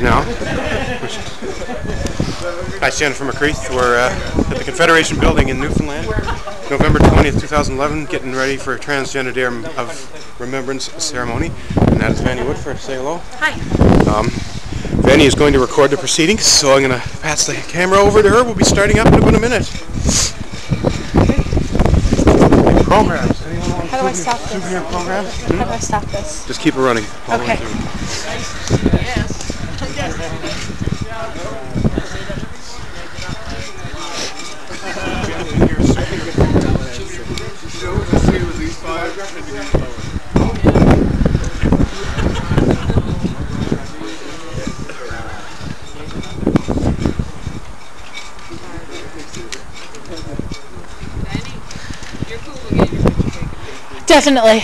live now. Hi, Jennifer McCreath. We're at the Confederation Building in Newfoundland, November 20th, 2011, getting ready for Transgender Day of Remembrance ceremony. And that is Vannie Woodford. Say hello. Hi. Vannie is going to record the proceedings, so I'm going to pass the camera over to her. We'll be starting up in about a minute. Programs. How do I stop this? Programs? How do I stop this? Just keep it running. Okay. Definitely.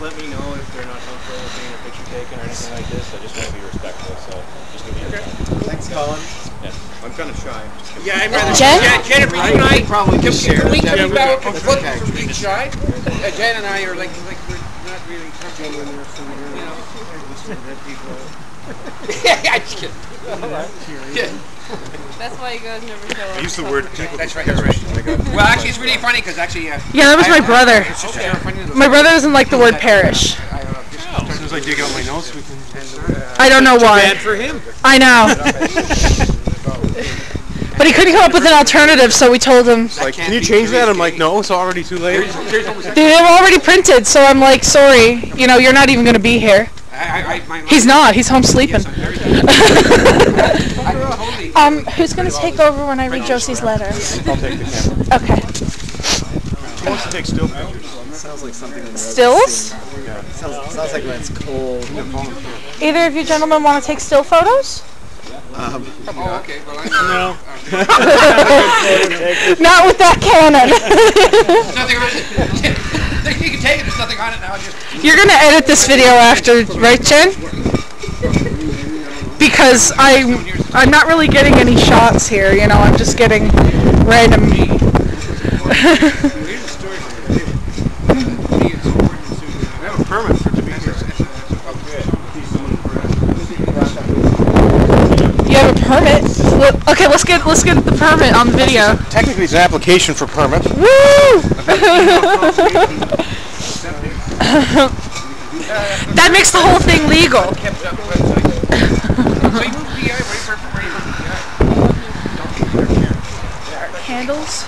Let me know if they're not comfortable with getting a picture taken or anything like this. I just want to be respectful, so just give me a Thanks, Colin. Yeah. I'm kind of shy. Yeah, I'd rather. Jen? Yeah, Jennifer, you and I probably just share. Can we keep out a foot from each side? Jen and I are like we're not really comfortable. You know. Yeah, I'm just kidding. Yeah. That's why you guys never show up. I used the word people. That's right. That's right. Well, actually, it's really funny because actually. Yeah, that was my brother. My brother doesn't like the word parish. As soon as I dig out my notes, we can. I don't know why. Bad for him. I know. But he couldn't come up with an alternative, so we told him. Like, can you change that? I'm like, no, it's already too late. They were already printed, so I'm like, sorry. You know, you're not even going to be here. He's not. He's home sleeping. Who's going to take over when I read Josie's letter? I'll take the camera. Okay. Who wants to take still pictures? Sounds like something in the Stills? Yeah. Sounds like when it's cold. Either of you gentlemen want to take still photos? Oh, okay. Well, No. Not with that Canon. nothing on it. You can take it. There's nothing on it now. You're going to edit this video after, right, Jen? Because I'm not really getting any shots here, you know, I'm just getting random. Permit for it to be here. You have a permit? Okay, let's get the permit on the video. Technically, it's an application for permit. Woo! That makes the whole thing legal. Candles.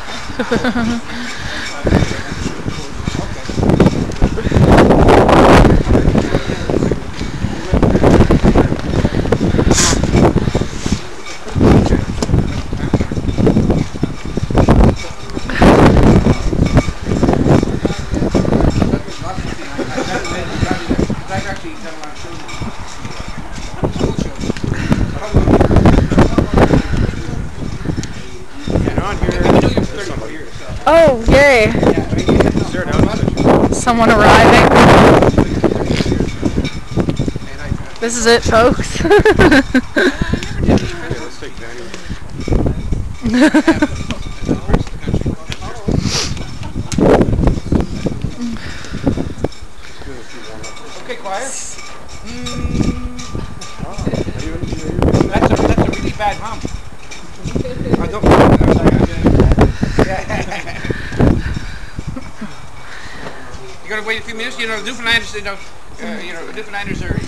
Oh, yay. Someone arriving. This is it, folks. Let's take Vannie. Okay, quiet. That's a really bad hump. I don't. You gotta wait a few minutes. You know, Newfoundlanders. Newfoundlanders are.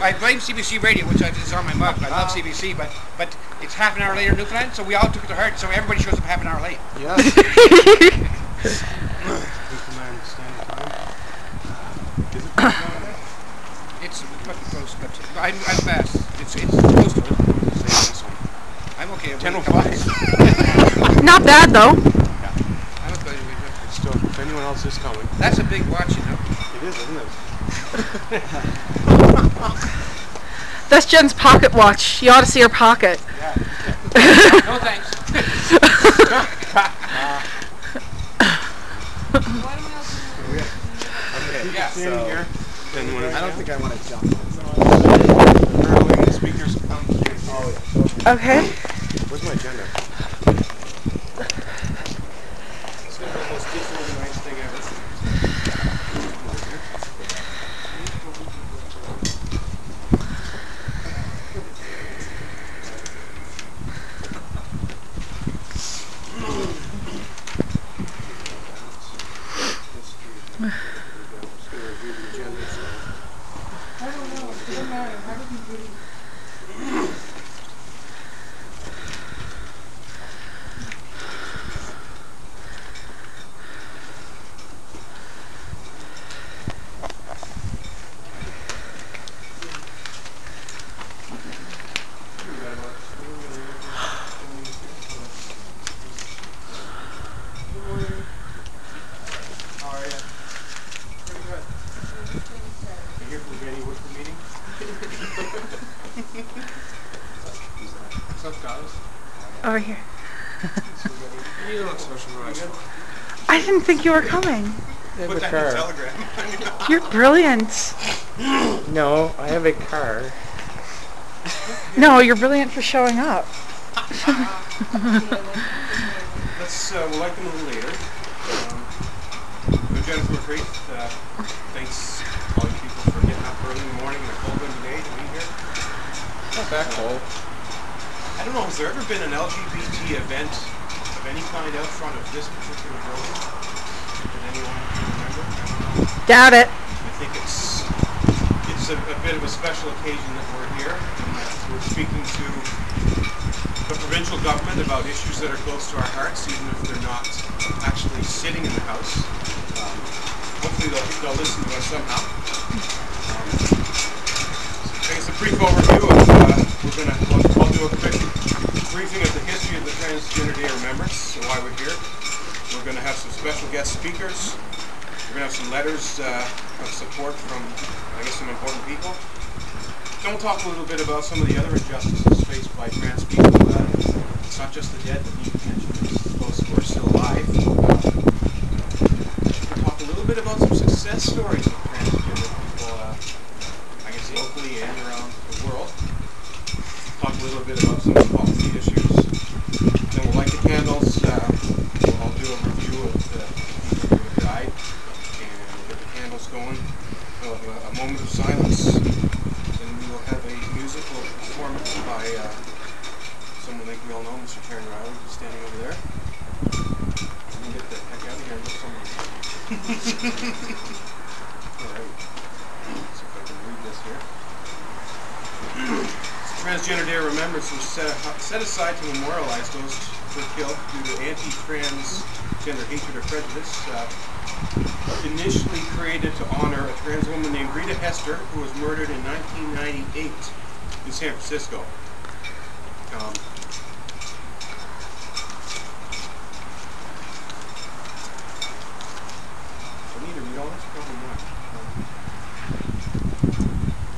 I blame CBC Radio, which is on my mug. I love CBC, but it's half an hour later in Newfoundland, so we all took it to heart. So everybody shows up half an hour late. Yes. Newfoundland Standard Time. Is it? It's fucking close, but I'm fast. It's close to it. I'm okay. 10:05. Not bad, though. I'm okay. Still, if anyone else is coming. That's a big watch, you know. It is, isn't it? That's Jen's pocket watch. You ought to see her pocket. Yeah. No thanks. Okay. Yeah. Standing here. I don't think I want to jump. The speakers come. Okay. Where's my agenda? over here. You look social right. I didn't think you were coming. Put that in a telegram. You're brilliant. No, I have a car. No, you're brilliant for showing up. We'll like them a little later. Jennifer McCreath, thanks all you people for getting up early in the morning in a cold windy day to be here. Not that cold. I don't know, has there ever been an LGBT event of any kind out front of this particular building? Did anyone remember? I don't know. Doubt it. I think it's a bit of a special occasion that we're here, and that we're speaking to the provincial government about issues that are close to our hearts, even if they're not actually sitting in the House. Hopefully they'll listen to us somehow. I guess a brief overview of, I'll do a quick briefing of the history of the Transgender Day of Remembrance, so why we're here. We're going to have some special guest speakers. We're going to have some letters of support from, I guess, some important people. Then we'll talk a little bit about some of the other injustices faced by trans people. It's not just the dead that need attention, it's those who are still alive. We'll talk a little bit about some success stories of transgender people, I guess locally and around the world. Talk a little bit about some policy issues. Then we'll light the candles. I'll do a review of the people who have died, and we'll get the candles going. We'll have a moment of silence. We'll have a musical performance by someone I think we all know, Mr. Terry Rielly, who's standing over there. Let me get the heck out of here and look somewhere. Alright. See if I can read this here. Transgender Day of Remembrance was set aside to memorialize those who were killed due to anti-transgender hatred or prejudice. Initially created to honor a trans woman named Rita Hester, who was murdered in 1998 in San Francisco. Do I need to read all this? Probably not.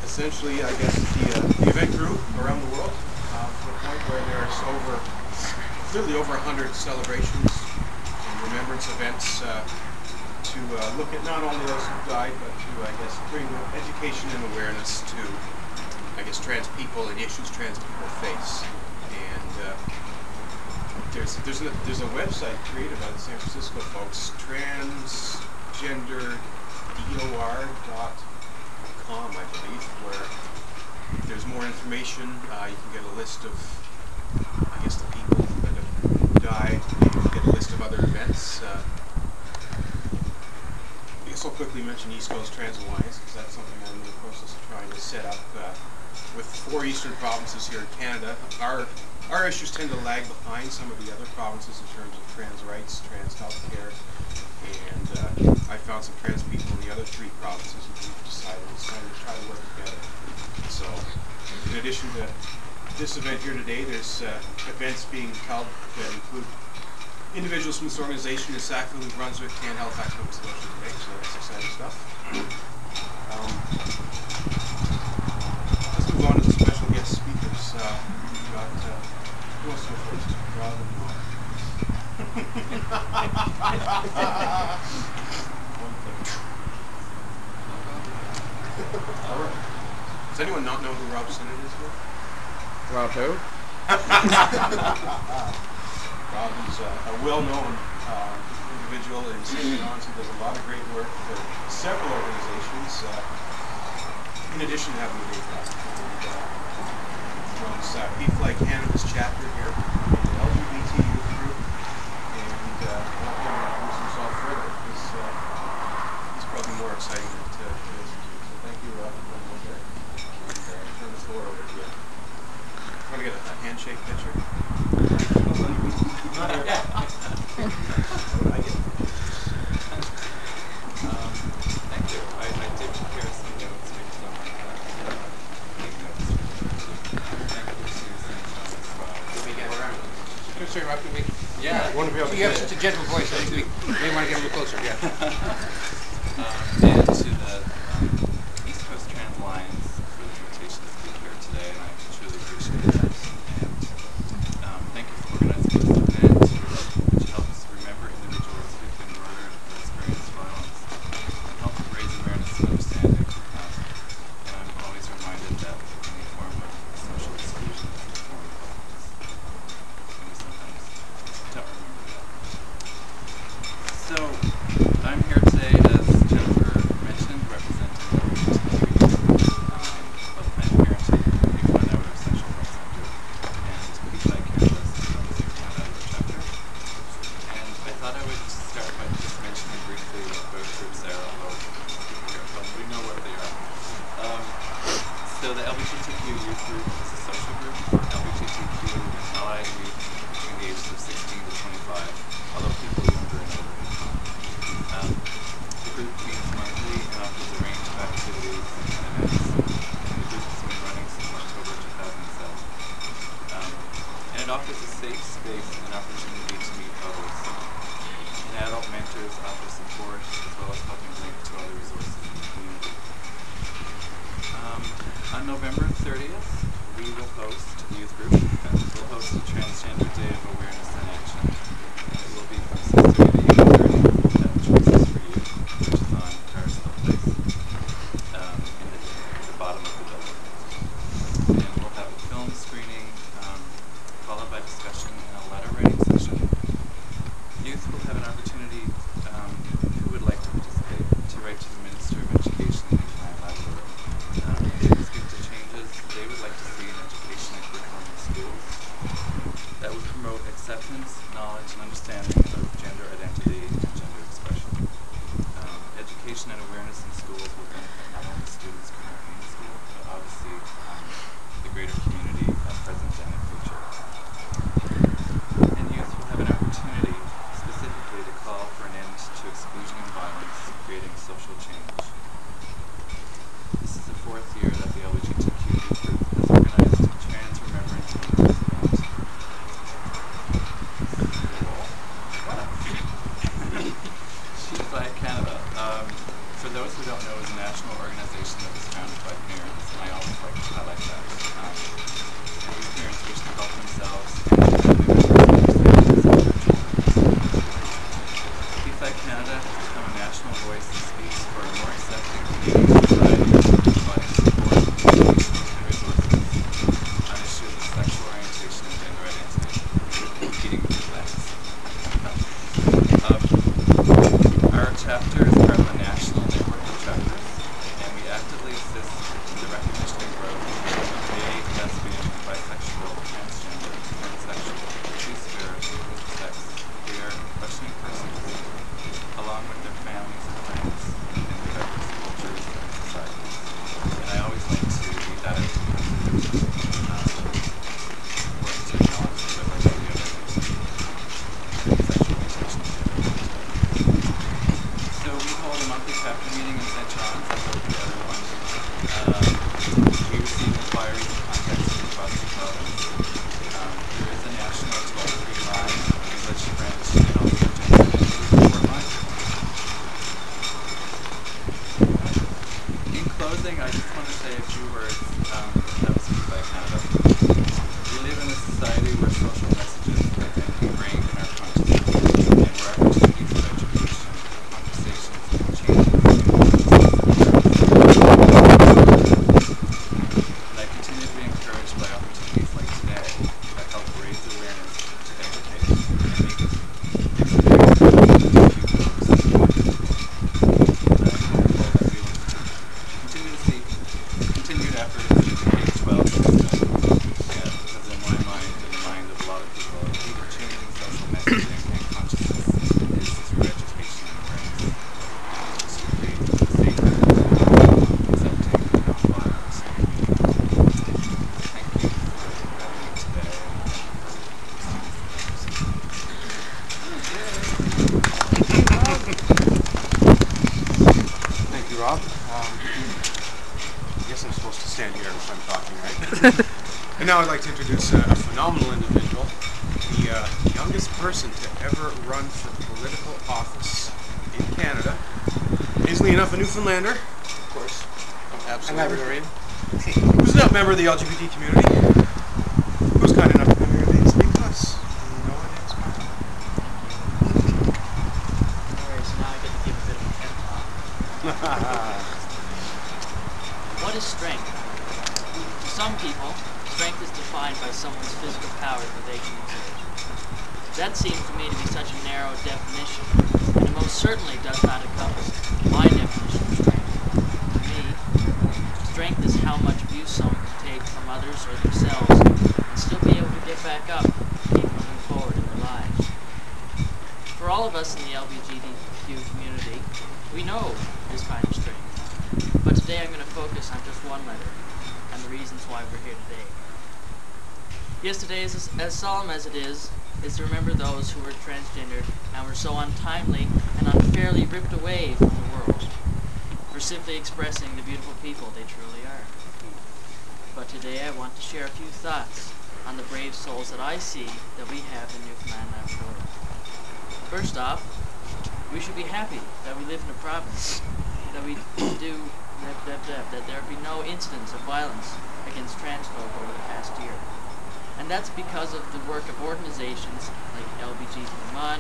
Essentially, I guess the event grew around the world to a point where there's clearly over 100 celebrations and remembrance events to look at not only those who died, but to, I guess, bring education and awareness to, I guess, trans people and issues trans people face. And there's a website created by the San Francisco folks, transgenderdor.com, I believe, where there's more information. You can get a list of, I guess, the people that have died. You can get a list of other events. I'll quickly mention East Coast Trans Alliance, because that's something I'm in the process of trying to set up with 4 eastern provinces here in Canada. Our issues tend to lag behind some of the other provinces in terms of trans rights, trans health care, and I found some trans people in the other 3 provinces and we've decided it's time to try to work together. So, in addition to this event here today, there's events being held that include individuals from this organization in Sackville, New Brunswick, and Halifax, Nova Scotia today, so that's exciting stuff. Let's move on to the special guest speakers. We've got, who wants to go first? Rob and Mark. Does anyone not know who Rob Sinnott is here? Rob who? Rob is a well-known individual in St. John's who does a lot of great work for several organizations, in addition to having a day job. He runs P-Flag Canada's chapter here, the LGBT youth group, and I'll let him introduce himself further, because he's probably more exciting to listen to. So thank you, Rob, for coming over there. And turn the floor over to you. Want to get a handshake picture? Thank you. I did prepare some notes based on take notes. Thank you to Sinnott as well. Can we get around? Sorry, Rob, can we? Yeah. You want to be able to You have such a gentle voice, I think we may want to get a little closer, yeah. And to the East Coast Trans Alliance for the invitation to speak here today, and I truly appreciate that. And thank you for organizing So, I'm here today, as Jennifer mentioned, representing both Planned Parenthood, Newfoundland Outdoor Sexual Health Center, and Peace by Canada's Newfoundland Outdoor Chapter. And I thought I would start by just mentioning briefly what both groups are, although people here probably know what they are. So the LGBTQ youth group is a social group for LGBTQ and allied youth between the ages of 16 to 25, although people younger and older can come. The group meets monthly and offers a range of activities and events. And the group has been running since October 2007. And it offers a safe space and an opportunity to meet others. And adult mentors offer support as well as helping link to other resources in the community. On November 30th, we will host the youth group. We'll host the Transgender Day of Awareness and Action. And it will be from 6:30 to 8:30 at Choices for Youth, which is on Carousel Place, in the bottom of the building. And we'll have a film screening, followed by discussion and a letter writing session. Youth will have an opportunity, who would like to participate, to write to the Minister of Education in Newfoundland. They would like to see an education and curriculum in schools that would promote acceptance, knowledge, and understanding of gender identity and gender expression. Education and awareness in schools will benefit not only students currently in school, but obviously the greater community at present and in future. And youth will have an opportunity specifically to call for an end to exclusion and violence, creating social change. This is the 4th year that the LGBTQ group has organized Trans Remembrance Month event. Peace by Canada. For those who don't know, is a national organization that was founded by parents, and I always like to highlight that. And these parents wish to help themselves and their families and their children. Peace by Canada has become a national voice that speaks for a more accepting Canadian society, providing support, education, and resources on issues of sexual orientation and gender identity, including plans. Our chapter is part of a national network of chapters, and we actively assist in the recognition and growth of gay, lesbian, bisexual, transgender, transsexual, two-spirit, intersex, queer, and questioning persons, along with their families and friends in their diverse cultures and societies. And I always like to read that as important to acknowledge the diversity of our nation and sexual orientation and gender identity. So we hold a monthly chapter meeting in St. John's, that's open to everyone. We receive inquiries and contacts from across the province. There is a national toll-free line, English, French, and also gender identity support line. In closing, I just want to say a few words that was Peace by Canada. We live in a society where social messages have been ingrained in our consciousness, and where opportunities for education, conversations, and changes and I continue to be encouraged by opportunities like today that help raise awareness to educate and make experience of LGBTQ groups important. And I'm hopeful that we will continue to see continued efforts in the K-12 system, because in my mind and the mind of a lot of people, the key to changing social messaging and consciousness is through education and awareness, to create a safe, accepting, and non-violent community. Thank you for having me today. Thank you, Rob. I guess I'm supposed to stand here if I'm talking, right? And now I'd like to introduce a phenomenal individual, the youngest person to ever run for political office in Canada. Easily enough, a Newfoundlander, of course. Absolutely. Who's not a member of the LGBT community? Who's kind enough to come here today and speak to us? No idea what's going on. Alright, so now I get to give a bit of a TED talk. What is strength? To some people, strength is defined by someone's physical power that they can exert. That seems to me to be such a narrow definition, and it most certainly does not encompass my definition of strength. To me, strength is how much abuse someone can take from others or themselves and still be able to get back up and keep moving forward in their lives. For all of us in the LGBTQ community, we know this kind of strength, but today I'm going to focus on just one letter and the reasons why we're here today. Yesterday, as solemn as it is to remember those who were transgendered and were so untimely and unfairly ripped away from the world for simply expressing the beautiful people they truly are. But today I want to share a few thoughts on the brave souls that I see that we have in Newfoundland and Labrador. First off, we should be happy that we live in a province, that we do, that there be no incidents of violence against trans folk over the past year. And that's because of the work of organizations like LBGT1,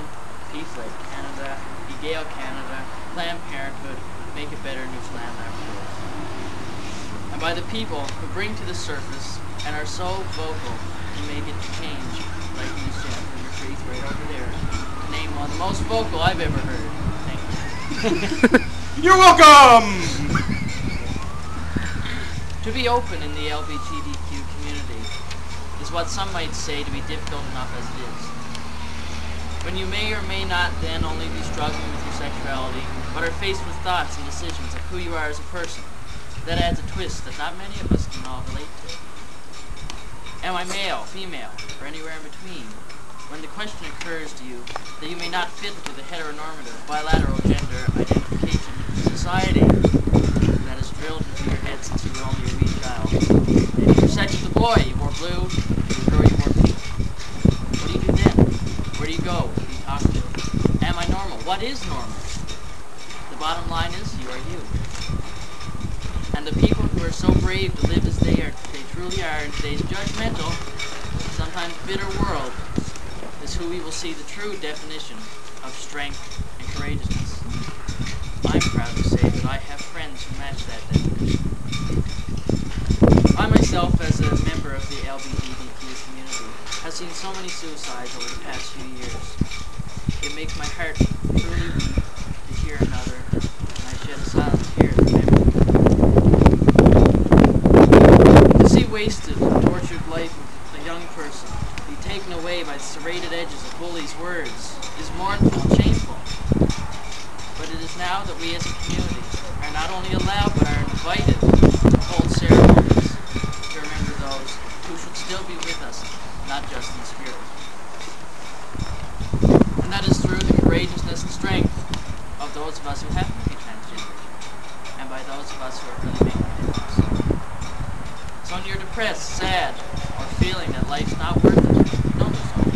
PFLED Canada, Egale Canada, Planned Parenthood, Make It Better Newfoundland Labrador. And by the people who bring to the surface and are so vocal to make it change, like Ms. Jennifer McCreath right over there, to name one of the most vocal I've ever heard. Thank you. You're welcome! To be open in the LGBTQ community is what some might say to be difficult enough as it is. When you may or may not then only be struggling with your sexuality, but are faced with thoughts and decisions of who you are as a person, that adds a twist that not many of us can all relate to. Am I male, female, or anywhere in between? When the question occurs to you that you may not fit into the heteronormative, bilateral gender identification society that is drilled into your head since you were only a wee child. If your sex was a boy, you wore blue. If you were a girl, you wore pink. What do you do then? Where do you go? Who do you talk to? Am I normal? What is normal? The bottom line is, you are you. And the people who are so brave to live as they truly are in today's judgmental, sometimes bitter world, is who we will see the true definition of strength and courageousness. I'm proud to say that I have friends who match that definition. I myself, as a member of the LGBTQ community, have seen so many suicides over the past few years. It makes my heart truly weep to hear another, and I shed a silent tear to remember. To see wasted, tortured life of a young person be taken away by the serrated edges of bullies' words is mournful and shameful. But it is now that we as a community are not only allowed but are invited to hold ceremonies to remember those who should still be with us, not just in spirit. And that is through the courageousness and strength of those of us who happen to be transgender, and by those of us who are really making a difference. So when you're depressed, sad, or feeling that life's not worth it, don't lose hope.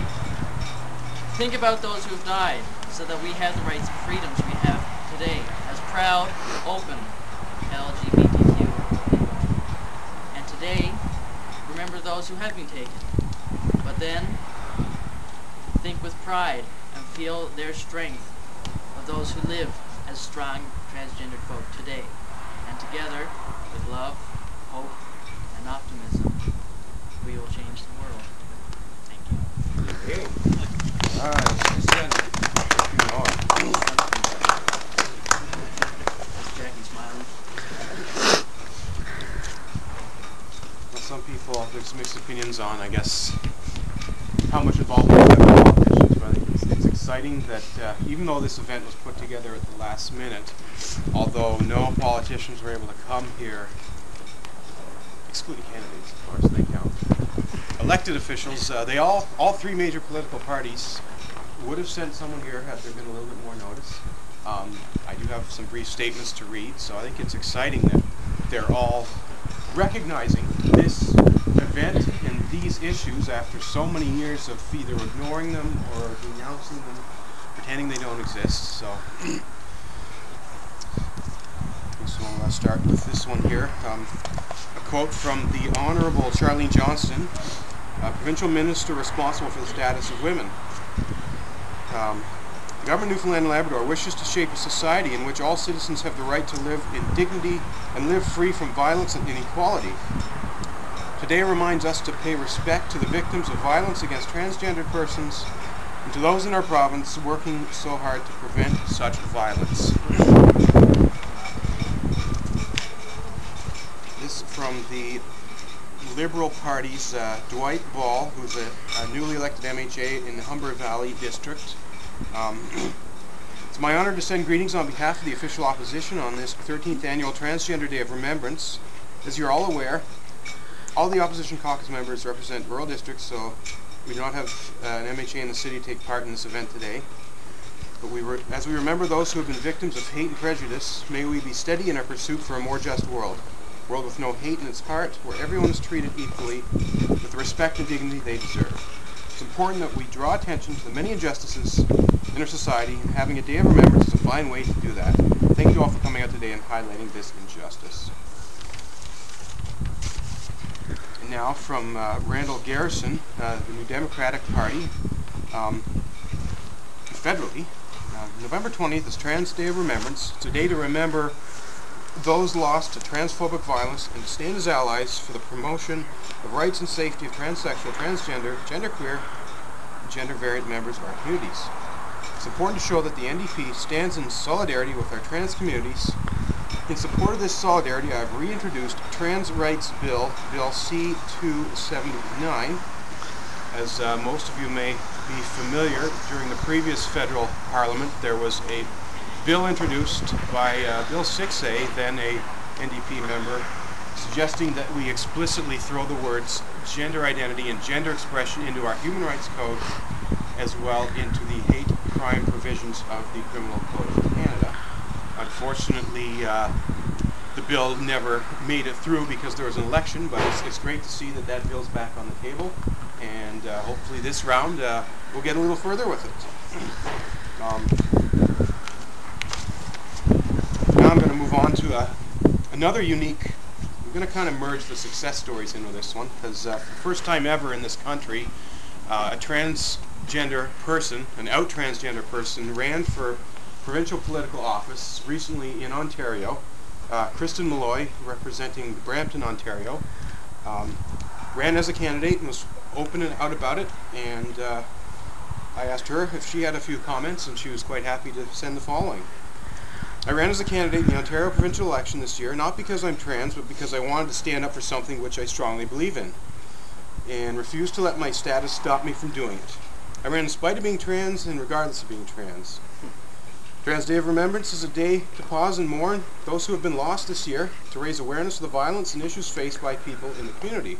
Think about those who have died so that we have the rights and freedoms we have today as proud, open LGBTQ people. And today, remember those who have been taken. But then, think with pride and feel their strength of those who live as strong transgendered folk today. And together, with love, hope, and optimism, we will change the world. Thank you. Hey. All right. Jackie smiling. Well, some people, there's mixed opinions on, I guess, how much involvement we have in politicians, but I think it's exciting that even though this event was put together at the last minute, although no politicians were able to come here, excluding candidates, of course, they count. Elected officials, they all three major political parties would have sent someone here had there been a little bit more notice. I do have some brief statements to read, so I think it's exciting that they're all recognizing this event and these issues after so many years of either ignoring them or denouncing them, pretending they don't exist. So I'll start with this one here. A quote from the Honorable Charlene Johnston, Provincial Minister responsible for the status of women. The Government of Newfoundland and Labrador wishes to shape a society in which all citizens have the right to live in dignity and live free from violence and inequality. Today reminds us to pay respect to the victims of violence against transgendered persons and to those in our province working so hard to prevent such violence. This from the Liberal Party's Dwight Ball, who's a newly elected MHA in the Humber Valley District. It's my honor to send greetings on behalf of the official opposition on this 13th Annual Transgender Day of Remembrance. As you're all aware, all the opposition caucus members represent rural districts, so we do not have an MHA in the city take part in this event today. But as we remember those who have been victims of hate and prejudice, may we be steady in our pursuit for a more just world. A world with no hate in its heart, where everyone is treated equally with the respect and dignity they deserve. It's important that we draw attention to the many injustices in our society, and having a day of remembrance is a fine way to do that. Thank you all for coming out today and highlighting this injustice. And now from Randall Garrison, the New Democratic Party, federally, November 20th is Trans Day of Remembrance. It's a day to remember those lost to transphobic violence and to stand as allies for the promotion of rights and safety of transsexual, transgender, genderqueer, and gender variant members of our communities. It's important to show that the NDP stands in solidarity with our trans communities. In support of this solidarity, I have reintroduced Trans Rights Bill, Bill C-279. As most of you may be familiar, during the previous federal parliament, there was a bill introduced by Bill 6A, then a NDP member, suggesting that we explicitly throw the words gender identity and gender expression into our Human Rights Code, as well into the hate crime provisions of the Criminal Code of Canada. Unfortunately, the bill never made it through because there was an election, but it's great to see that that bill's back on the table, and hopefully this round we'll get a little further with it. Now I'm going to move on to another unique, we're going to kind of merge the success stories into this one, because for the first time ever in this country, a transgender person, an out transgender person, ran for provincial political office recently in Ontario. Kristen Malloy, representing Brampton, Ontario, ran as a candidate and was open and out about it, and I asked her if she had a few comments, and she was quite happy to send the following. I ran as a candidate in the Ontario provincial election this year, not because I'm trans, but because I wanted to stand up for something which I strongly believe in, and refused to let my status stop me from doing it. I ran in spite of being trans and regardless of being trans. Trans Day of Remembrance is a day to pause and mourn those who have been lost this year, to raise awareness of the violence and issues faced by people in the community.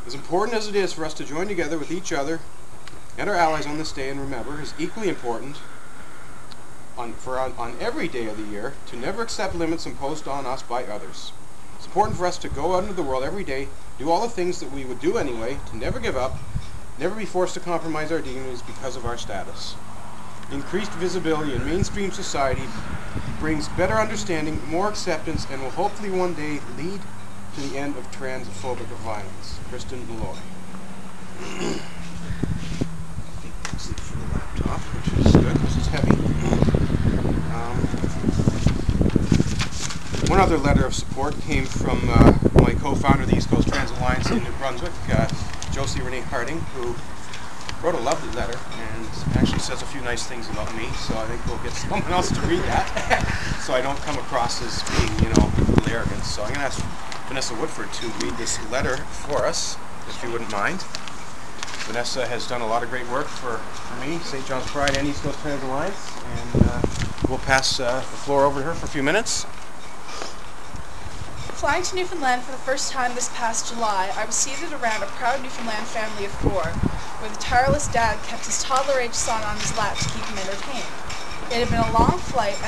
As important as it is for us to join together with each other and our allies on this day and remember, is equally important on every day of the year to never accept limits imposed on us by others. It's important for us to go out into the world every day, do all the things that we would do anyway, to never give up, never be forced to compromise our dignities because of our status. Increased visibility in mainstream society brings better understanding, more acceptance, and will hopefully one day lead to the end of transphobic violence. Kristen Malloy. For the laptop, which is good because it's heavy. One other letter of support came from my co-founder of the East Coast Trans Alliance in New Brunswick, Josie Renee Harding, who wrote a lovely letter and actually says a few nice things about me, so I think we'll get someone else to read that so I don't come across as being, a little arrogant. So I'm going to ask Vannie Woodford to read this letter for us, if you wouldn't mind. Vanessa has done a lot of great work for me, St. John's Pride, and East Coast Trans Alliance, and we'll pass the floor over to her for a few minutes. Flying to Newfoundland for the first time this past July, I was seated around a proud Newfoundland family of 4, where the tireless dad kept his toddler-aged son on his lap to keep him entertained. It had been a long flight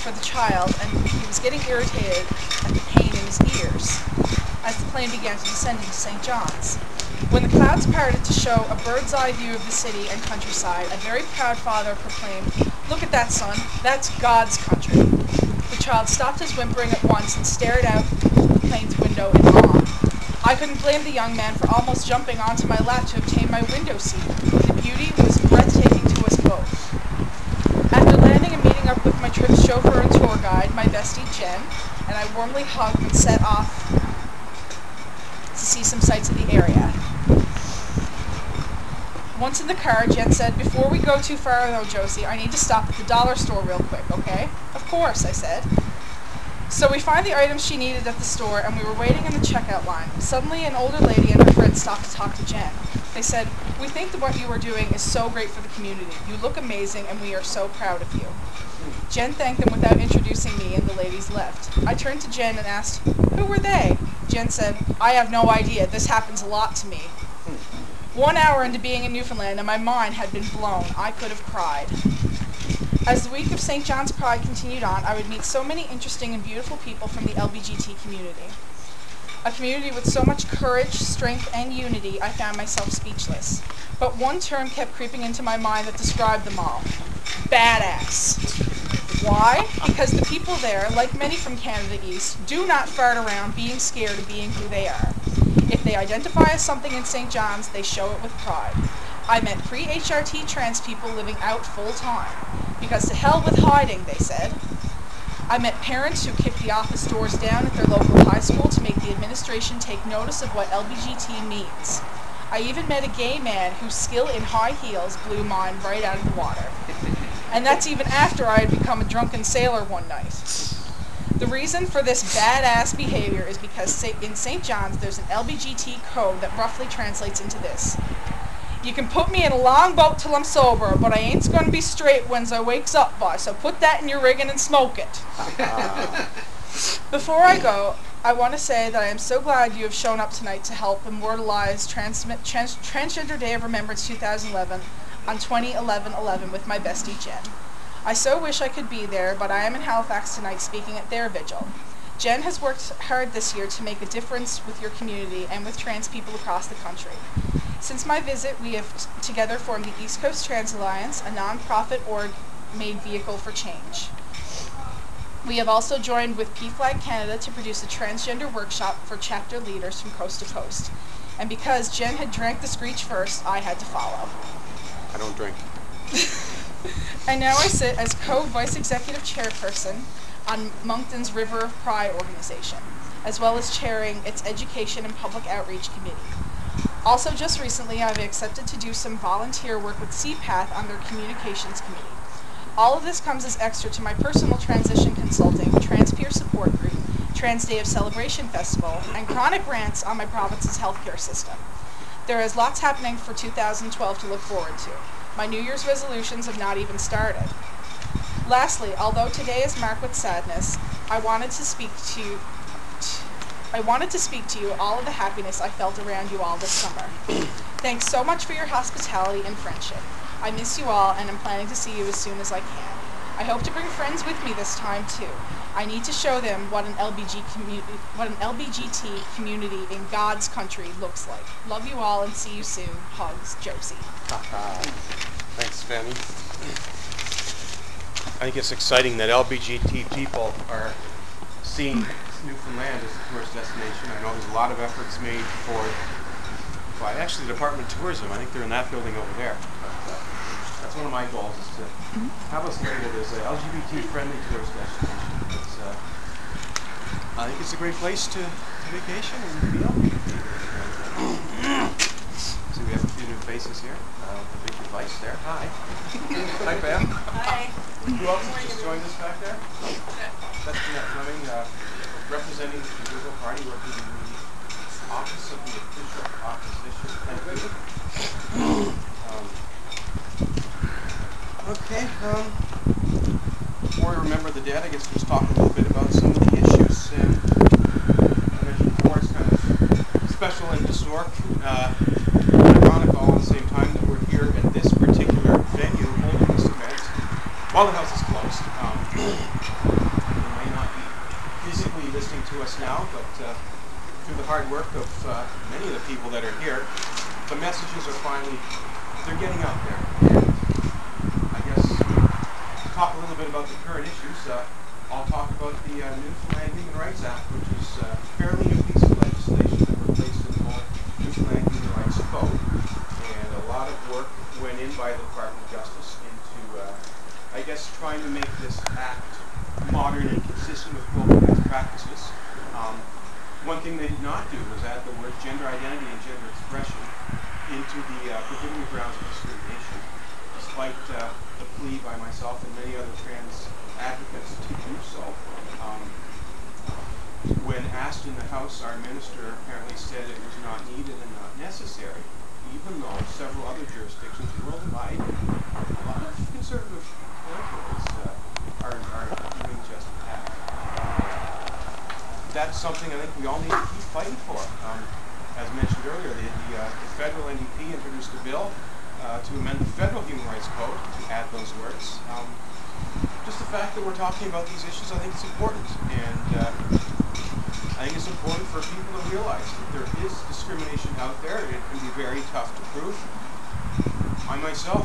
for the child, and he was getting irritated at the pain in his ears as the plane began to descend into St. John's. When the clouds parted to show a bird's-eye view of the city and countryside, a very proud father proclaimed, "Look at that, son. That's God's country." The child stopped his whimpering at once and stared out the plane's window in awe. I couldn't blame the young man for almost jumping onto my lap to obtain my window seat. The beauty was breathtaking to us both. After landing and meeting up with my trip's chauffeur and tour guide, my bestie Jen, and I warmly hugged and set off to see some sights of the area. Once in the car, Jen said, "Before we go too far though, Josie, I need to stop at the dollar store real quick, okay?" "Of course," I said. So we find the items she needed at the store, and we were waiting in the checkout line. Suddenly, an older lady and her friend stopped to talk to Jen. They said, "We think that what you are doing is so great for the community. You look amazing, and we are so proud of you." Jen thanked them without introducing me, and the ladies left. I turned to Jen and asked, "Who were they?" Jen said, "I have no idea. This happens a lot to me." 1 hour into being in Newfoundland, and my mind had been blown. I could have cried. As the week of St. John's Pride continued on, I would meet so many interesting and beautiful people from the LGBT community. A community with so much courage, strength, and unity, I found myself speechless. But one term kept creeping into my mind that described them all: badass. Why? Because the people there, like many from Canada East, do not fart around being scared of being who they are. If they identify as something in St. John's, they show it with pride. I met pre-HRT trans people living out full time, because to hell with hiding, they said. I met parents who kicked the office doors down at their local high school to make the administration take notice of what LGBT means. I even met a gay man whose skill in high heels blew mine right out of the water. And that's even after I had become a drunken sailor one night. The reason for this badass behavior is because in St. John's there's an LGBT code that roughly translates into this: "You can put me in a long boat till I'm sober, but I ain't gonna be straight when's I wakes up, boy, so put that in your rigging and smoke it." Before I go, I want to say that I am so glad you have shown up tonight to help immortalize Transgender Day of Remembrance 2011 on 20/11/11 with my bestie Jen. I so wish I could be there, but I am in Halifax tonight speaking at their vigil. Jen has worked hard this year to make a difference with your community and with trans people across the country. Since my visit, we have together formed the East Coast Trans Alliance, a non-profit org made vehicle for change. We have also joined with PFLAG Canada to produce a transgender workshop for chapter leaders from coast to coast. And because Jen had drank the screech first, I had to follow. I don't drink. And now I sit as co-vice executive chairperson on Moncton's River of Pride organization, as well as chairing its education and public outreach committee. Also, just recently, I've accepted to do some volunteer work with CPATH on their communications committee. All of this comes as extra to my personal transition consulting, trans peer support group, Trans Day of Celebration Festival, and chronic rants on my province's healthcare system. There is lots happening for 2012 to look forward to. My New Year's resolutions have not even started. Lastly, although today is marked with sadness, I wanted to speak to you all of the happiness I felt around you all this summer. Thanks so much for your hospitality and friendship. I miss you all, and I'm planning to see you as soon as I can. I hope to bring friends with me this time too. I need to show them what an LGBT community in God's country looks like. Love you all and see you soon. Hugs, Josie. Thanks, Vannie. I think it's exciting that LGBT people are seeing Newfoundland as a tourist destination. I know there's a lot of efforts made for, well, actually the Department of Tourism. I think they're in that building over there. But, that's one of my goals, is to have us labeled as an LGBT-friendly tourist destination. I think it's a great place to vacation and be on. So we have a few new faces here. The big device there. Hi. Hi, Pam. Hi. Who else has just joined us back there? That's Jeanette Fleming, representing the Conservative Party, working in the office of the official opposition. Thank you. Okay. Before we remember the dead, I guess we'll just talk a little bit about some of the issues. And I mentioned before, it's kind of special and historic, ironic all at the same time that we're here at this particular venue holding this event while the house is closed. You may not be physically listening to us now, but through the hard work of many of the people that are here, the messages are finally, they're getting out there. And I guess to talk a little bit about the current issues, I'll talk about the Newfoundland Human Rights Act, which is a fairly new piece of legislation that replaced the whole Newfoundland Human Rights Code. And a lot of work went in by the Department of Justice into, I guess, trying to make this act modern and consistent with global best practices. One thing they did not do was add the words gender identity and gender expression into the prohibited grounds of discrimination, despite the plea by myself and many other trans advocates to do so. When asked in the House, our minister apparently said it was not needed and not necessary, even though several other jurisdictions worldwide, a lot of conservative politics are doing just that. That's something I think we all need to keep fighting for. As mentioned earlier, the federal NDP introduced a bill to amend the federal Human Rights Code to add those words. Just the fact that we're talking about these issues, I think it's important. And I think it's important for people to realize that there is discrimination out there, and it can be very tough to prove. I myself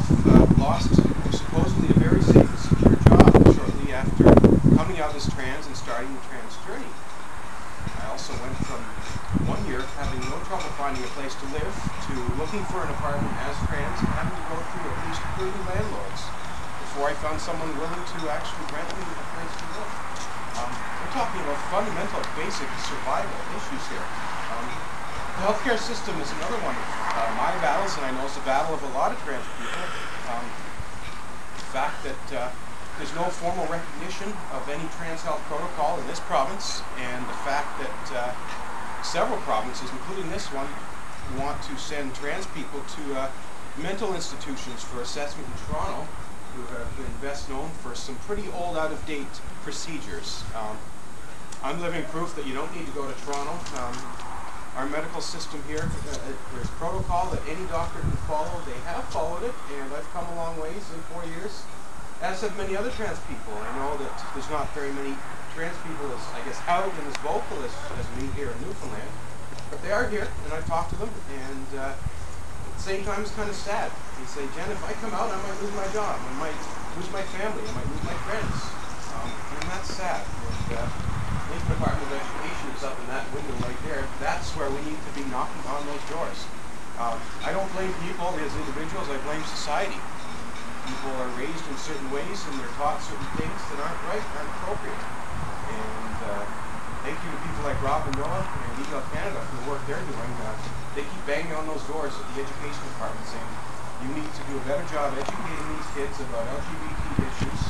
lost supposedly a very safe and secure job shortly after coming out as trans and starting the trans journey. I also went from 1 year having no trouble finding a place to live to looking for an apartment as trans and having to go through at least 30 landlords before I found someone willing to actually rent me a place to live. We're talking about fundamental, basic survival issues here. The healthcare system is another one of my battles, and I know it's a battle of a lot of trans people. The fact that there's no formal recognition of any trans health protocol in this province, and the fact that several provinces, including this one, want to send trans people to mental institutions for assessment in Toronto, who have been best known for some pretty old, out-of-date procedures. I'm living proof that you don't need to go to Toronto. Our medical system here, there's protocol that any doctor can follow. They have followed it, and I've come a long ways in 4 years, as have many other trans people. I know that there's not very many trans people as, I guess, out and as vocal as me here in Newfoundland, but they are here, and I've talked to them, and at the same time it's kind of sad. They say, Jen, if I come out, I might lose my job, I might lose my family, I might lose my friends, and that's sad. And I think the Department of Education is up in that window right there. That's where we need to be knocking on those doors. I don't blame people as individuals, I blame society. People are raised in certain ways and they're taught certain things that aren't right, aren't appropriate. And thank you to people like Rob and Noah and Eagle Canada for the work they're doing. They keep banging on those doors at the Education Department saying, you need to do a better job educating these kids about LGBT issues,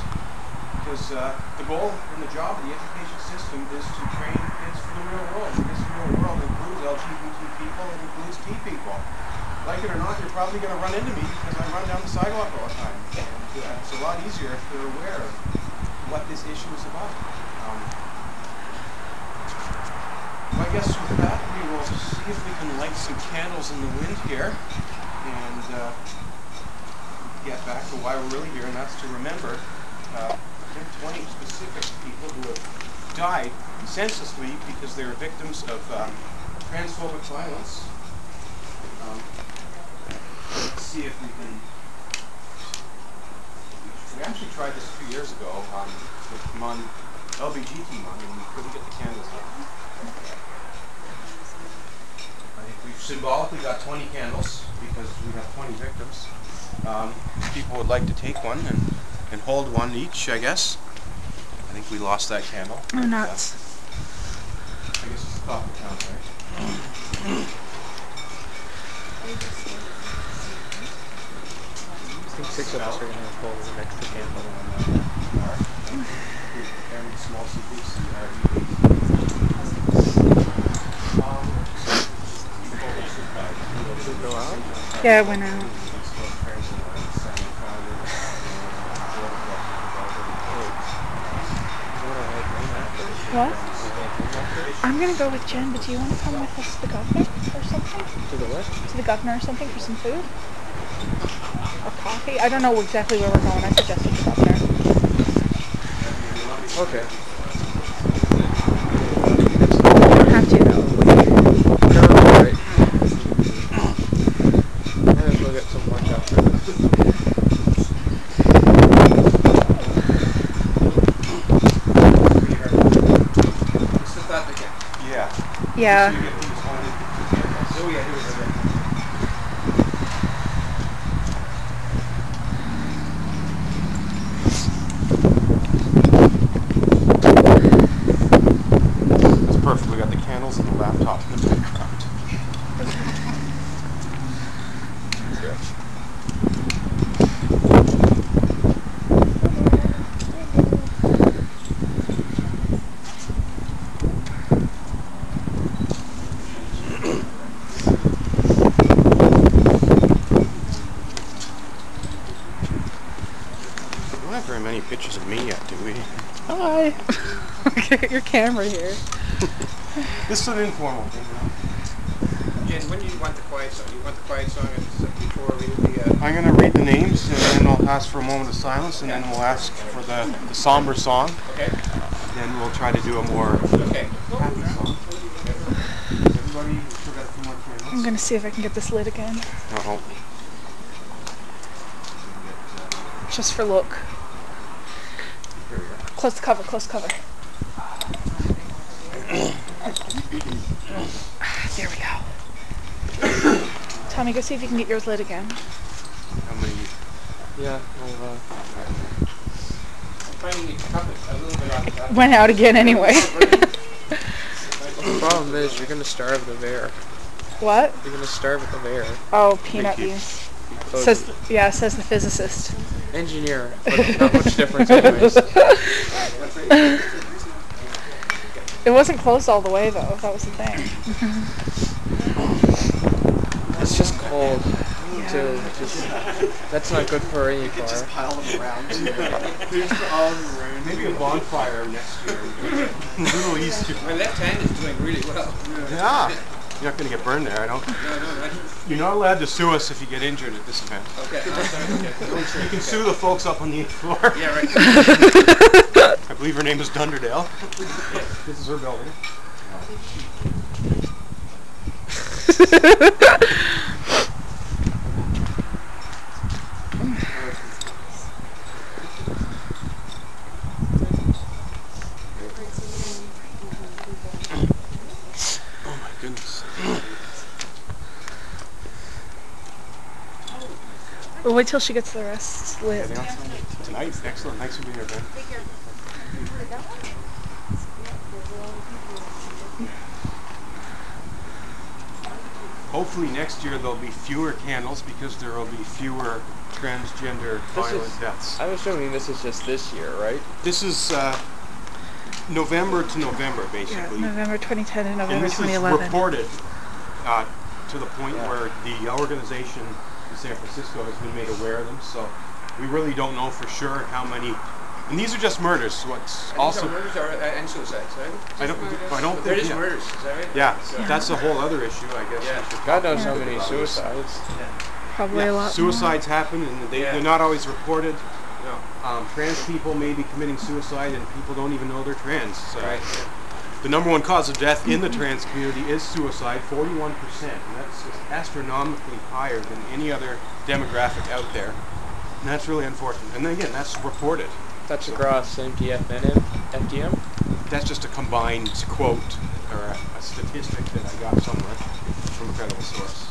because the goal and the job of the education system is to train kids for the real world. And this real world includes LGBT people, it includes T people. Like it or not, you're probably going to run into me because I run down the sidewalk all the time. And it's a lot easier if they're aware of what this issue is about. I guess with that, we will see if we can light some candles in the wind here and get back to why we're really here, and that's to remember 20 specific people who have died senselessly because they were victims of transphobic violence. Let's see if we can. We actually tried this 2 years ago with LBGT month, and we couldn't get the candles up. I think we've symbolically got 20 candles because we have 20 victims. People would like to take one and hold one each, I guess. I think we lost that candle. Oh, nuts. I guess it's the top of the count, right? I think 6 of us are going to hold the next candle. And small CPC. Did it go out? Yeah, it went out. What? I'm gonna go with Jen, but do you want to come with us to the governor or something? To the what? To the governor or something for some food? Or coffee? I don't know exactly where we're going. I suggested the governor. Okay. You don't have to though. No, alright. I think we'll get some lunch after this. Yeah. Oh yeah, here we go. That's perfect. We got the candles and the laptop in the background. don't have very many pictures of me yet, do we? Hi. Get your camera here. This is an informal thing, you know. Jen, when do you want the quiet song? You want the quiet song before we do the... I'm going to read the names, and then I'll ask for a moment of silence, and then we'll ask for the somber song. Okay. Then we'll try to do a more Okay. happy song. Everybody, still got a few more candles. I'm gonna see if I can get this lit again. Uh-oh. Just for look. Here we go. Close the cover, close the cover. There we go. Tommy, go see if you can get yours lit again. How many? Yeah, well, Finding it a little bit on the Went out again anyway. the problem is you're gonna starve the bear. What? You're gonna starve at the bear. Oh, peanut Thank you. beans. So Says the physicist. engineer, but not much difference anyways. It wasn't closed all the way though. That was the thing. It's just cold Yeah. too. That's not good for any car. Pile them around. Maybe a bonfire next year. A little easier. My left hand is doing really well. Yeah. You're not going to get burned there, I don't. No, that's... You're not allowed to sue us if you get injured at this event. Okay. Okay. You can sue the folks up on the 8th floor. Yeah, right. I believe her name is Dunderdale. This is her building. Oh my goodness. We'll wait till she gets the rest lit. Tonight, excellent. Thanks for being here, Ben. Hopefully next year there'll be fewer candles because there will be fewer transgender violent deaths. I'm assuming this is just this year, right? This is November to November, Yeah, basically. November 2010 and And November this is 2011. reported to the point where the organization in San Francisco has been made aware of them. So we really don't know for sure how many. And these are just murders. What's also murders and suicides, right? I don't They're think just murders, is that right? Yeah, So, that's a whole other issue, I guess. Yeah. we should God talk knows how a bit many about. suicides. Probably a lot. Suicides happen, and they're not always reported. No. Trans people may be committing suicide, and people don't even know they're trans. So Right. the number one cause of death in the trans community is suicide, 41%, and that's astronomically higher than any other demographic out there. And that's really unfortunate. And then again, that's reported. That's across MTF and FDM. That's just a combined quote or a statistic that I got somewhere from a credible source.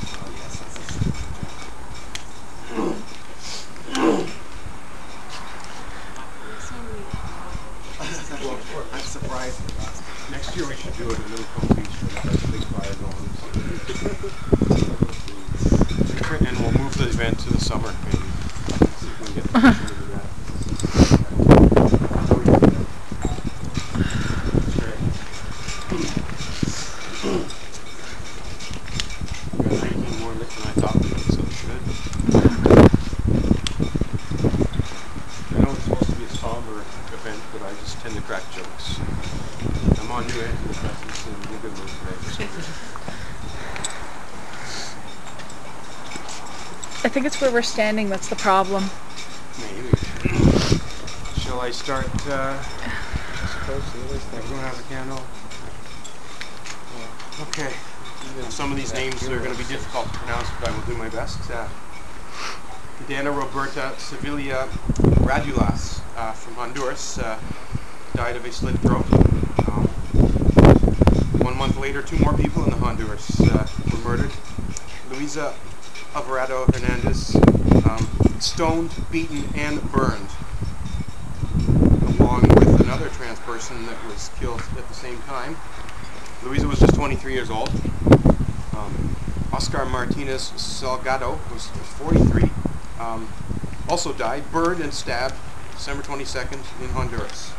I'm surprised. Next year we should do it at Newfoundland Beach. That's a big fire going. And we'll move the event to the summer, maybe. See if we can get permission to do that. We got 19 more lit than I thought we would, so it's good. I know it's supposed to be a somber event, but I just tend to crack jokes. I'm on new antidepressants and in a good mood today for some reason. I think it's where we're standing that's the problem. Maybe. Shall I start? We're going to have a candle. Okay. Some of these names are going to be difficult to pronounce, but I will do my best. Dana Roberta Sevilla Radulas from Honduras died of a slit throat. 1 month later, 2 more people in the Honduras were murdered. Luisa Alvarado Hernandez, stoned, beaten, and burned, along with another trans person that was killed at the same time. Luisa was just 23 years old. Oscar Martinez Salgado was 43, also died, burned and stabbed December 22nd in Honduras.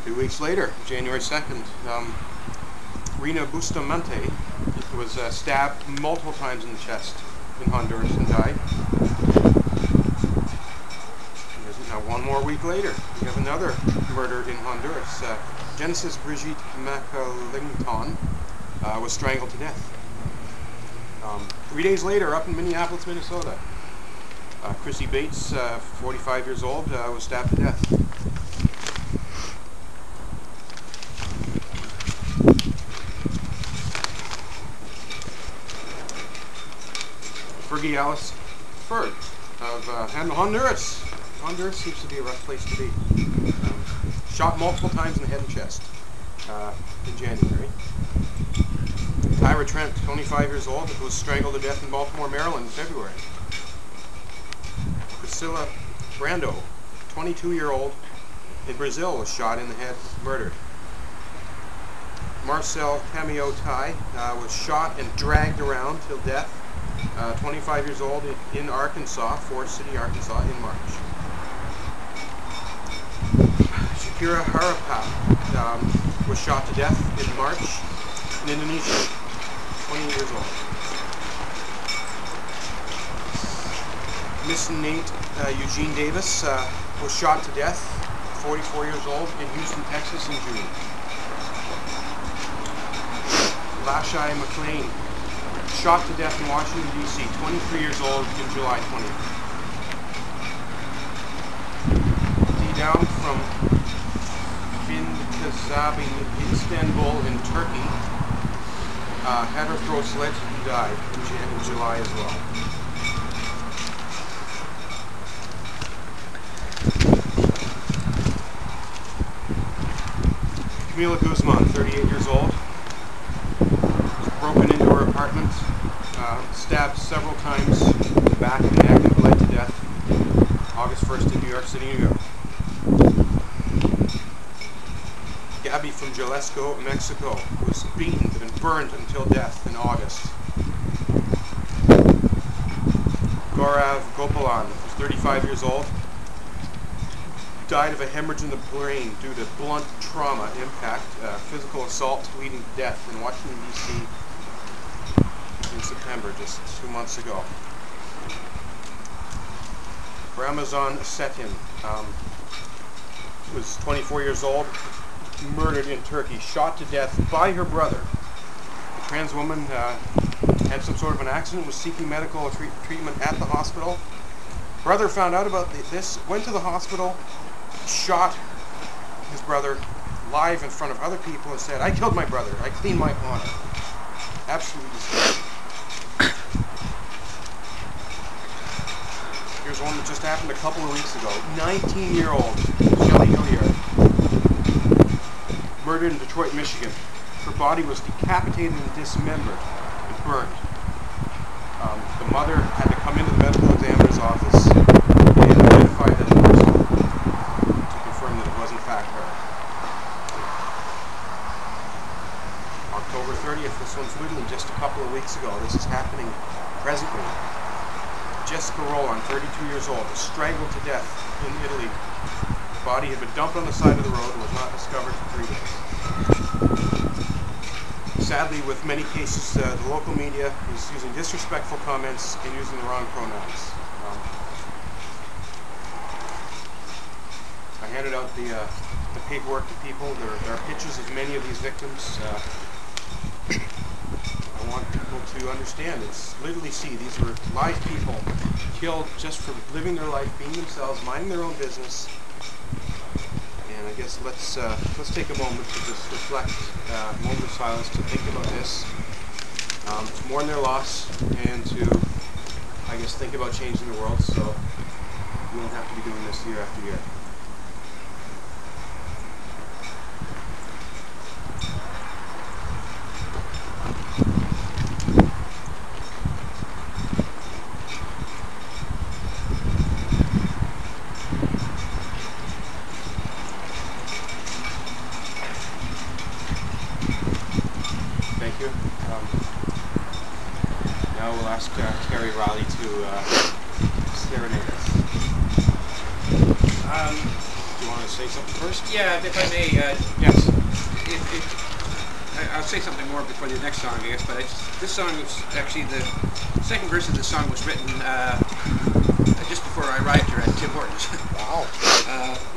2 weeks later, January 2nd, Rina Bustamante was stabbed multiple times in the chest in Honduras and died. week later, we have another murder in Honduras. Genesis Brigitte McAlington was strangled to death. 3 days later, up in Minneapolis, Minnesota, Chrissy Bates, 45 years old, was stabbed to death. Fergie Alice Ferd of Honduras. Honduras seems to be a rough place to be. Shot multiple times in the head and chest in January. Tyra Trent, 25 years old, was strangled to death in Baltimore, Maryland in February. Priscilla Brando, 22-year-old, in Brazil, was shot in the head, murdered. Marcel Cameo Tai was shot and dragged around till death, 25 years old, in Arkansas, Forest City, Arkansas, in March. Shakira Harapap was shot to death in March in Indonesia, 20 years old. Miss Nate Eugene Davis was shot to death, 44 years old, in Houston, Texas in June. Lashai McLean, shot to death in Washington, D.C., 23 years old, in July 20th. Down from Finkazabi, Istanbul in Turkey, had her throat slit and died in July as well. Camila Guzman, 38 years old, was broken into her apartment, stabbed several times in the back of the neck and bled to death August 1st in New York City, New York. Gabby from Jalisco, Mexico, was beaten and burned until death in August. Gaurav Gopalan was 35 years old, died of a hemorrhage in the brain due to blunt trauma impact, physical assault leading to death in Washington, D.C. in September, just 2 months ago. Ramazan Setin was 24 years old, murdered in Turkey, shot to death by her brother. The trans woman had some sort of an accident, was seeking medical treatment at the hospital. Brother found out about this, went to the hospital, shot his brother live in front of other people and said, "I killed my brother, I clean my honor." Absolutely disgusting. Here's one that just happened a couple of weeks ago. 19-year-old Shelley Hilliard, murdered in Detroit, Michigan. Her body was decapitated and dismembered and burned. The mother had to come into the medical examiner's office and identify that person to confirm that it was in fact her. October 30th, this one's literally just a couple of weeks ago. This is happening presently. Jessica Rowland, 32 years old, was strangled to death in Italy. The body had been dumped on the side of the road and was not discovered for 3 days. Sadly, with many cases, the local media is using disrespectful comments and using the wrong pronouns. I handed out the paperwork to people. There are pictures of many of these victims. I want people to understand, it's literally these were live people killed just for living their life, being themselves, minding their own business. And I guess let's take a moment to just reflect, a moment of silence to think about this, to mourn their loss, and to, I guess, think about changing the world so we won't have to be doing this year after year. Now we'll ask Terry Rielly to serenade us. Do you want to say something first? Yeah, if I may. Yes. I'll say something more before the next song, I guess. But this song was actually the second verse of the song was written just before I arrived here at Tim Hortons. Wow.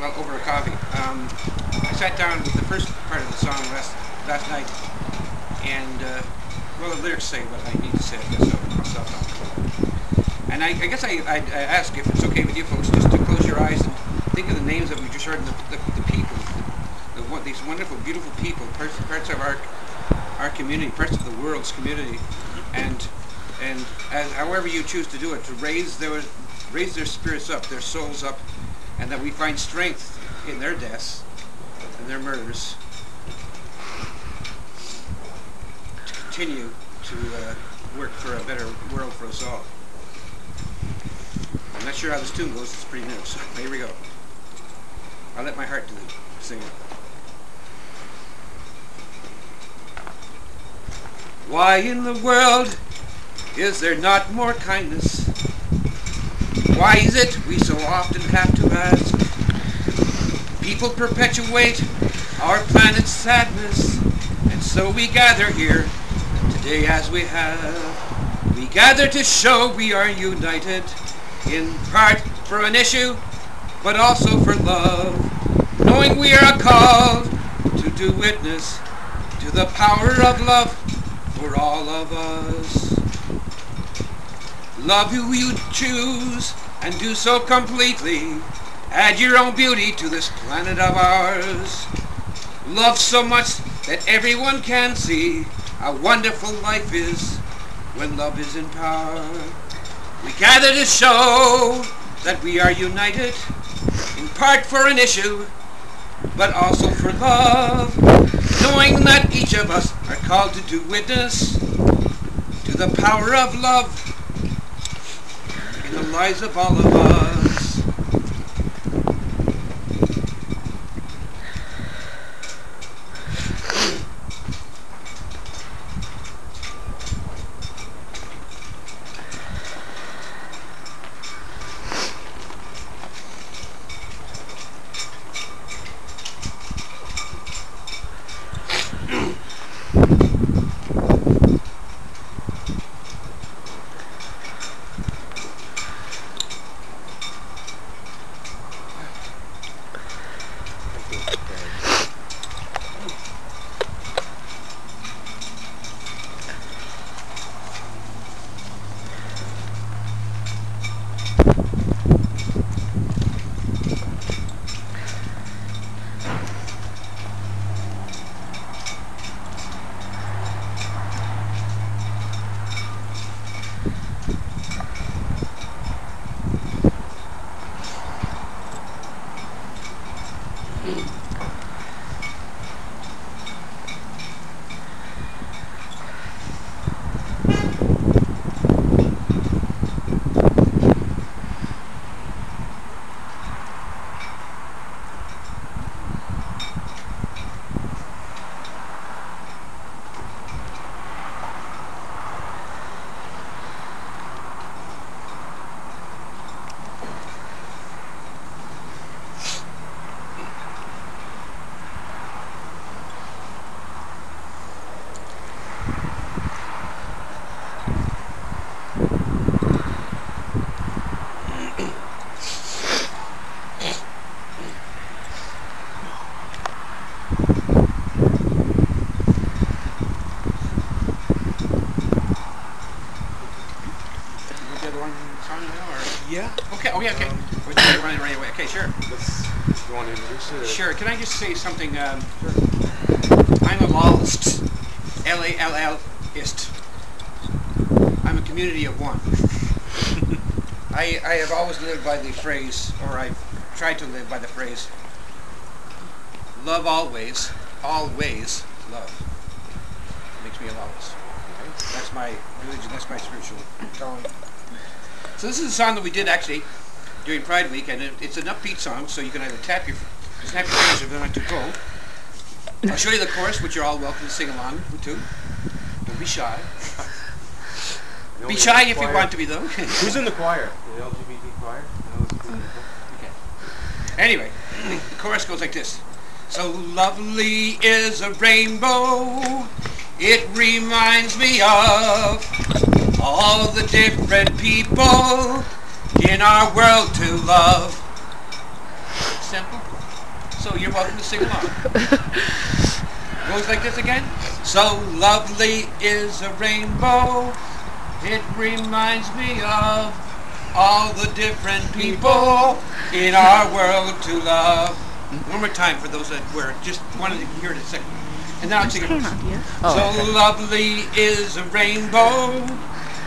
well, over a coffee. I sat down with the first part of the song last night, and well, the lyrics say what I need to say, I guess, so I'll stop talking. And I guess I'd ask if it's okay with you folks just to close your eyes and think of the names that we just heard, the people, these wonderful, beautiful people, parts of our community, parts of the world's community, and as however you choose to do it, to raise their spirits up, their souls up, and that we find strength in their deaths and their murders to continue to work for a better world for us all. I'm not sure how this tune goes, it's pretty new, so here we go. I'll let my heart do the singing. Why in the world is there not more kindness? Why is it we so often have to ask? People perpetuate our planet's sadness, and so we gather here today as we have. We gather to show we are united, in part for an issue, but also for love, knowing we are called to do witness to the power of love for all of us. Love who you choose and do so completely. Add your own beauty to this planet of ours. Love so much that everyone can see how wonderful life is when love is in power. We gather to show that we are united, in part for an issue, but also for love, knowing that each of us are called to do witness to the power of love in the lives of all of us. Okay. We're running right away. Okay, sure. You want to introduce it? Sure. Can I just say something? I'm a lallist. L-A-L-L-ist. I'm a community of one. I have always lived by the phrase, or I've tried to live by the phrase, love always, always love. It makes me a lallist. That's my religion, that's my spiritual calling. So this is a song that we did actually during Pride Week, and it's an upbeat song, so you can either snap your fingers if they're not too cold. I'll show you the chorus, which you're all welcome to sing along to. Don't be shy. Be shy if you want to be, though. Who's in the choir? The LGBT choir? Okay. Anyway, the chorus goes like this. So lovely is a rainbow, it reminds me of all the different people in our world to love. simple. So you're welcome to sing along. Goes like this again. So lovely is a rainbow. It reminds me of all the different people in our world to love. One more time for those that were just wanted to hear it a second. And then I'll sing it. So lovely is a rainbow.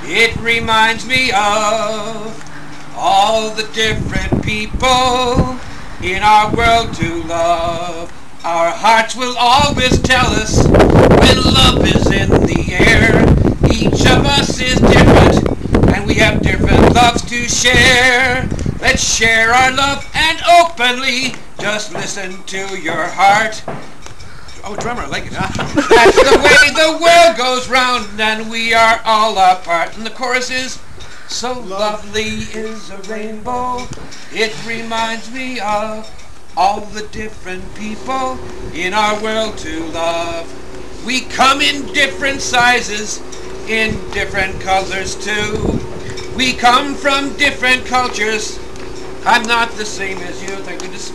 It reminds me of all the different people in our world to love. Our hearts will always tell us when love is in the air. Each of us is different and we have different loves to share. Let's share our love and openly just listen to your heart. Oh, drummer, I like it. That's the way the world goes round and we are all apart. And the chorus is, so lovely is a rainbow. It reminds me of all the different people in our world to love. We come in different sizes, in different colors too. We come from different cultures. I'm not the same as you, thank goodness.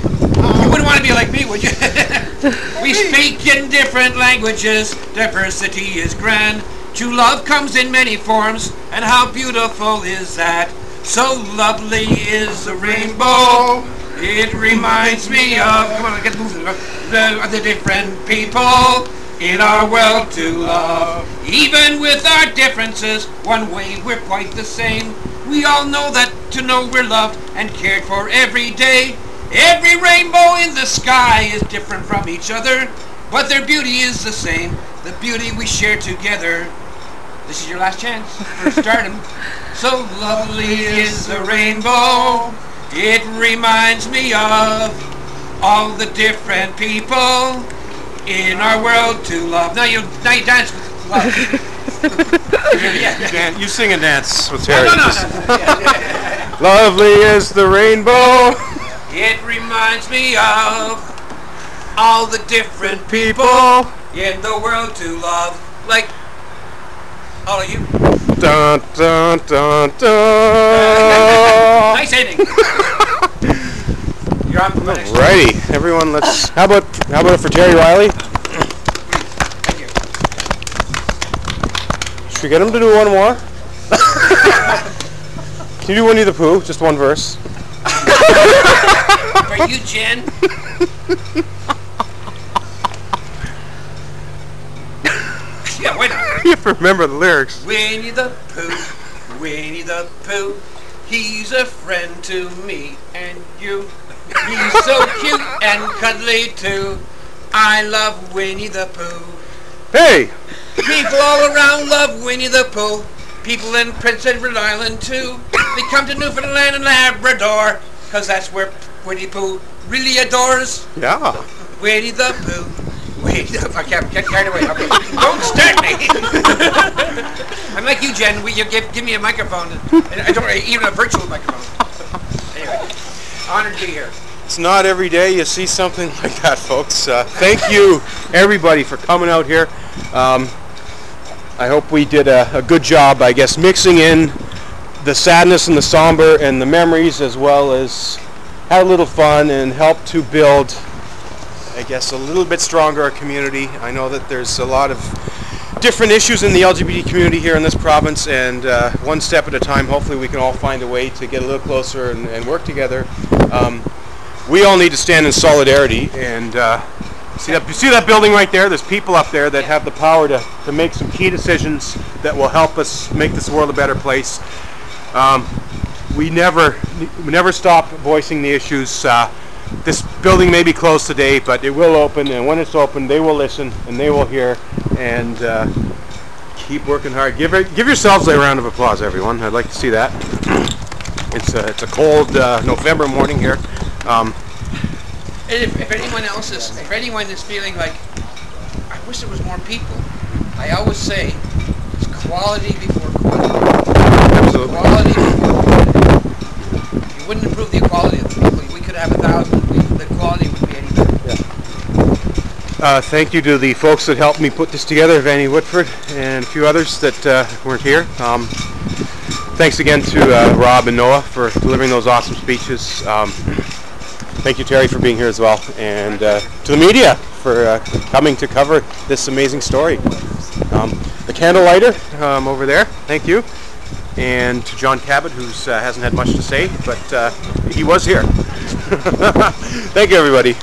You wouldn't want to be like me, would you? We speak in different languages. Diversity is grand. True love comes in many forms, and how beautiful is that? So lovely is the rainbow. It reminds me of, come on, get moving, the different people in our world to love. Even with our differences, one way we're quite the same. We all know that to know we're loved and cared for every day. Every rainbow in the sky is different from each other, but their beauty is the same, the beauty we share together. This is your last chance for stardom. So lovely is the rainbow. It reminds me of all the different people in our world to love. Now you dance with love. Dan, you sing and dance with Terry. No. Lovely is the rainbow. It reminds me of all the different people in the world to love. Like all of you. Dun dun dun dun. Nice ending. You're on permission. Righty, everyone. Let's. How about it for Terry Rielly? Thank you. Should we get him to do one more? Can you do Winnie the Pooh? Just one verse. For you, Jen. Yeah, why not? You remember the lyrics. Winnie the Pooh, Winnie the Pooh, he's a friend to me and you. He's so cute and cuddly too. I love Winnie the Pooh. Hey! People all around love Winnie the Pooh. People in Prince Edward Island too. They come to Newfoundland and Labrador, 'cause that's where Winnie Pooh really adores. Yeah. Winnie the Pooh. Winnie the Pooh. I can't get carried away. Okay. Don't start me. I'm like you, Jen. You give me a microphone. And I don't even a virtual microphone. Anyway, honored to be here. It's not every day you see something like that, folks. Thank you, everybody, for coming out here. I hope we did a good job, I guess, mixing in the sadness and the somber and the memories, as well as had a little fun and helped to build, I guess, a little bit stronger community. I know that there's a lot of different issues in the LGBT community here in this province, and one step at a time, hopefully we can all find a way to get a little closer and work together. We all need to stand in solidarity, and see that building right there? There's people up there that have the power to make some key decisions that will help us make this world a better place. We never stop voicing the issues. This building may be closed today, but it will open, and when it's open, they will listen and they will hear, and keep working hard. Give yourselves a round of applause, everyone. I'd like to see that. It's a cold November morning here. If anyone is feeling like, I wish there was more people, I always say, it's quality before quantity. Absolutely. Quality before quantity. You wouldn't improve the equality of the people. We could have 1,000. The quality wouldn't be any better. Yeah. Thank you to the folks that helped me put this together, Vannie Woodford and a few others that weren't here. Thanks again to Rob and Noah for delivering those awesome speeches. Thank you, Terry, for being here as well, and to the media for coming to cover this amazing story. The candlelighter over there, thank you, and to John Cabot, who hasn't had much to say, but he was here. Thank you, everybody.